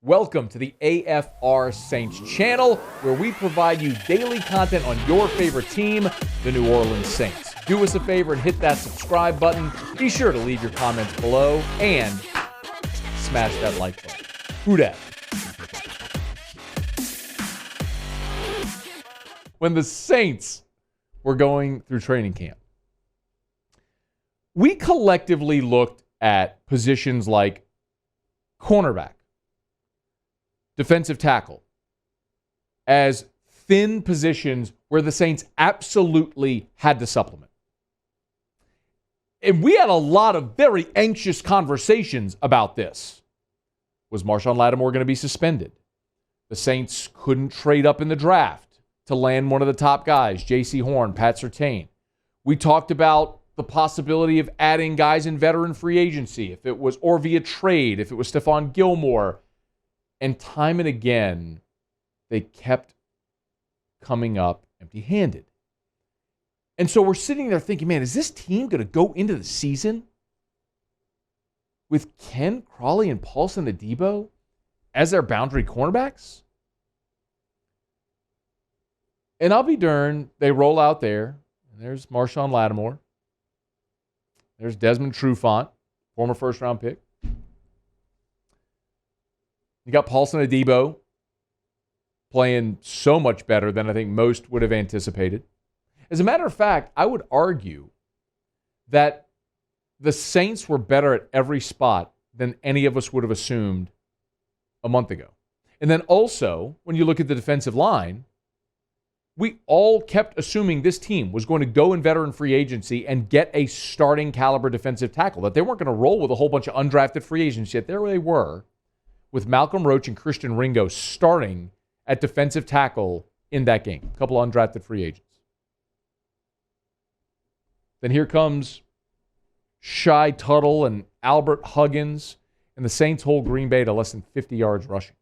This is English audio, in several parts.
Welcome to the AFR Saints channel, where we provide you daily content on your favorite team, the New Orleans Saints. Do us a favor and hit that subscribe button. Be sure to leave your comments below and smash that like button. Who dat? When the Saints were going through training camp, we collectively looked at positions like cornerback, defensive tackle, as thin positions where the Saints absolutely had to supplement. And we had a lot of very anxious conversations about this. Was Marshawn Lattimore going to be suspended? The Saints couldn't trade up in the draft to land one of the top guys, J.C. Horn, Pat Surtain. We talked about the possibility of adding guys in veteran free agency, if it was, or via trade, if it was Stephon Gilmore. And time and again, they kept coming up empty-handed. And so we're sitting there thinking, man, is this team going to go into the season with Ken Crawley and Paulson Adebo as their boundary cornerbacks? And I'll be darned, they roll out there, and there's Marshawn Lattimore. There's Desmond Tre'Quan, former first-round pick. You got Paulson Adebo playing so much better than I think most would have anticipated. As a matter of fact, I would argue that the Saints were better at every spot than any of us would have assumed a month ago. And then also, when you look at the defensive line, we all kept assuming this team was going to go in veteran free agency and get a starting caliber defensive tackle, that they weren't going to roll with a whole bunch of undrafted free agents yet. There they were, with Malcolm Roach and Christian Ringo starting at defensive tackle in that game. A couple of undrafted free agents. Then here comes Shy Tuttle and Albert Huggins, and the Saints hold Green Bay to less than 50 yards rushing.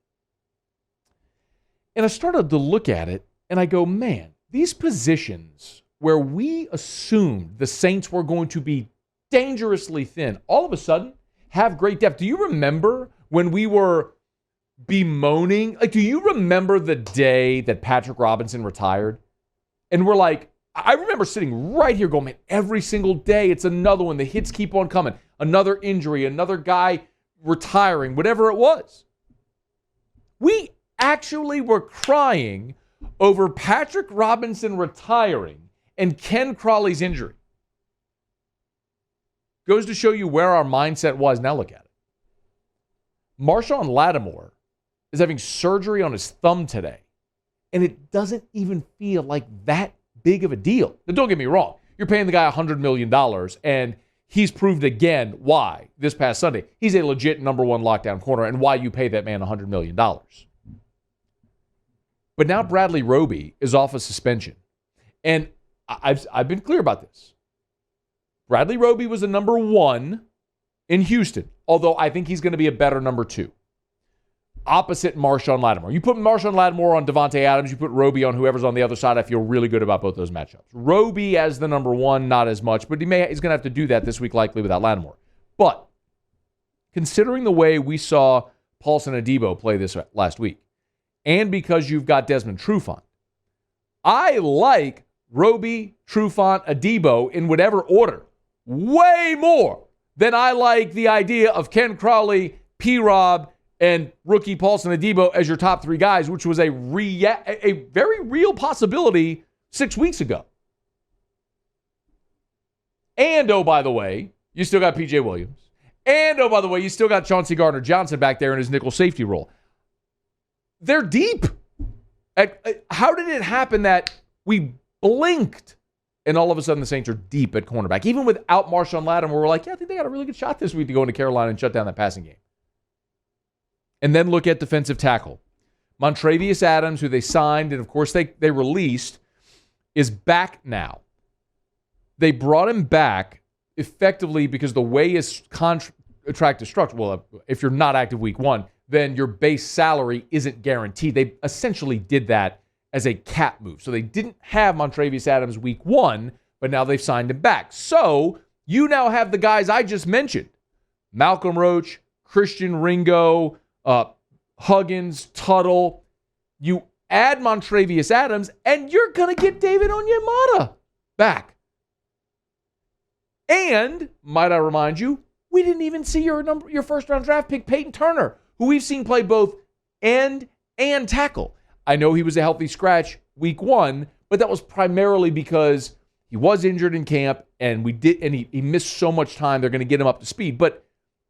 And I started to look at it, and I go, man, these positions where we assumed the Saints were going to be dangerously thin, all of a sudden have great depth. Do you remember when we were bemoaning, do you remember the day that Patrick Robinson retired? And we're like, I remember sitting right here going, man, every single day it's another one. The hits keep on coming. Another injury, another guy retiring, whatever it was. We actually were crying over Patrick Robinson retiring and Ken Crawley's injury. Goes to show you where our mindset was. Now look at it. Marshawn Lattimore is having surgery on his thumb today, and it doesn't even feel like that big of a deal. Now, don't get me wrong. You're paying the guy $100 million, and he's proved again why this past Sunday he's a legit number one lockdown corner and why you pay that man $100 million. But now Bradley Roby is off a suspension, and I've been clear about this. Bradley Roby was the number one in Houston, although I think he's going to be a better number two. Opposite Marshawn Lattimore. You put Marshawn Lattimore on Devontae Adams, you put Roby on whoever's on the other side, I feel really good about both those matchups. Roby as the number one, not as much, but he's going to have to do that this week likely without Lattimore. But considering the way we saw Paulson Adebo play this last week, and because you've got Desmond Tre'Quan, I like Roby, Tre'Quan, Adebo in whatever order way more than I like the idea of Ken Crawley, P-Rob, and rookie Paulson Adebo as your top three guys, which was a very real possibility 6 weeks ago. And, oh, by the way, you still got P.J. Williams. And, oh, by the way, you still got Chauncey Gardner-Johnson back there in his nickel safety role. They're deep. How did it happen that we blinked and all of a sudden the Saints are deep at cornerback? Even without Marshawn Lattimore, we're like, yeah, I think they got a really good shot this week to go into Carolina and shut down that passing game. And then look at defensive tackle. Montravius Adams, who they signed and, of course, they released, is back now. They brought him back effectively because the way his contract is structured, well, if you're not active week one, then your base salary isn't guaranteed. They essentially did that as a cap move. So they didn't have Montravius Adams week one, but now they've signed him back. So you now have the guys I just mentioned. Malcolm Roach, Christian Ringo, Huggins, Tuttle. You add Montrevious Adams, and you're going to get David Onyemata back. And, might I remind you, we didn't even see your first-round draft pick, Peyton Turner, who we've seen play both end and tackle. I know he was a healthy scratch week 1, but that was primarily because he was injured in camp, and he missed so much time, they're going to get him up to speed. But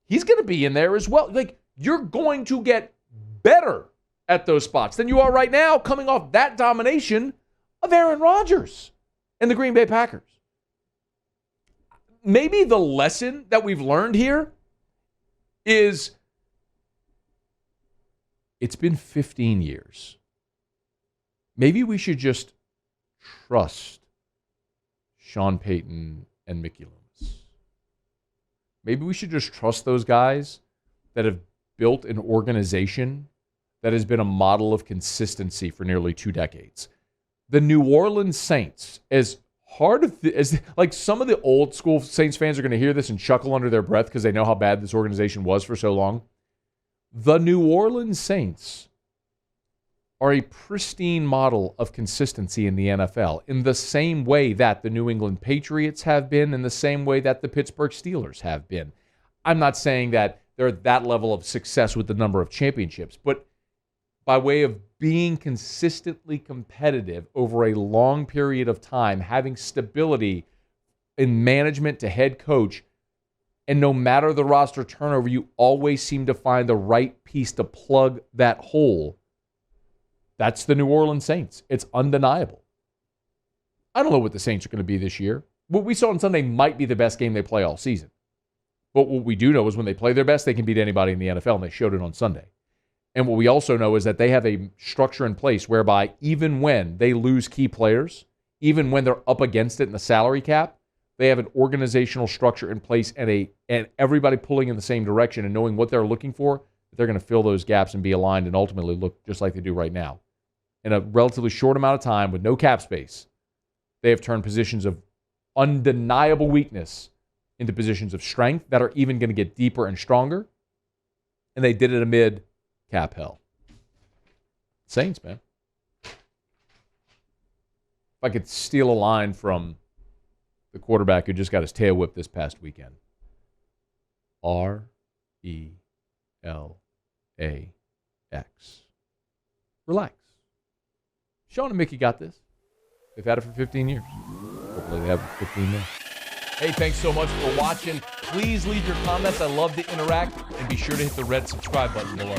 he's going to be in there as well. Like, you're going to get better at those spots than you are right now, coming off that domination of Aaron Rodgers and the Green Bay Packers. Maybe the lesson that we've learned here is it's been 15 years. Maybe we should just trust Sean Payton and Mickey Loomis. Maybe we should just trust those guys that have built an organization that has been a model of consistency for nearly 2 decades. The New Orleans Saints, as hard as like some of the old school Saints fans are going to hear this and chuckle under their breath because they know how bad this organization was for so long. The New Orleans Saints are a pristine model of consistency in the NFL in the same way that the New England Patriots have been, in the same way that the Pittsburgh Steelers have been. I'm not saying that they're at that level of success with the number of championships, but by way of being consistently competitive over a long period of time, having stability in management to head coach, and no matter the roster turnover, you always seem to find the right piece to plug that hole. That's the New Orleans Saints. It's undeniable. I don't know what the Saints are going to be this year. What we saw on Sunday might be the best game they play all season. But what we do know is when they play their best, they can beat anybody in the NFL, and they showed it on Sunday. And what we also know is that they have a structure in place whereby even when they lose key players, even when they're up against it in the salary cap, they have an organizational structure in place and everybody pulling in the same direction and knowing what they're looking for, they're going to fill those gaps and be aligned and ultimately look just like they do right now. In a relatively short amount of time with no cap space, they have turned positions of undeniable weakness into positions of strength that are even going to get deeper and stronger. And they did it amid cap hell. Saints, man. If I could steal a line from the quarterback who just got his tail whipped this past weekend. RELAX. Relax. Sean and Mickey got this. They've had it for 15 years. Hopefully they have 15 more. Hey, thanks so much for watching. Please leave your comments. I love to interact. And be sure to hit the red subscribe button below.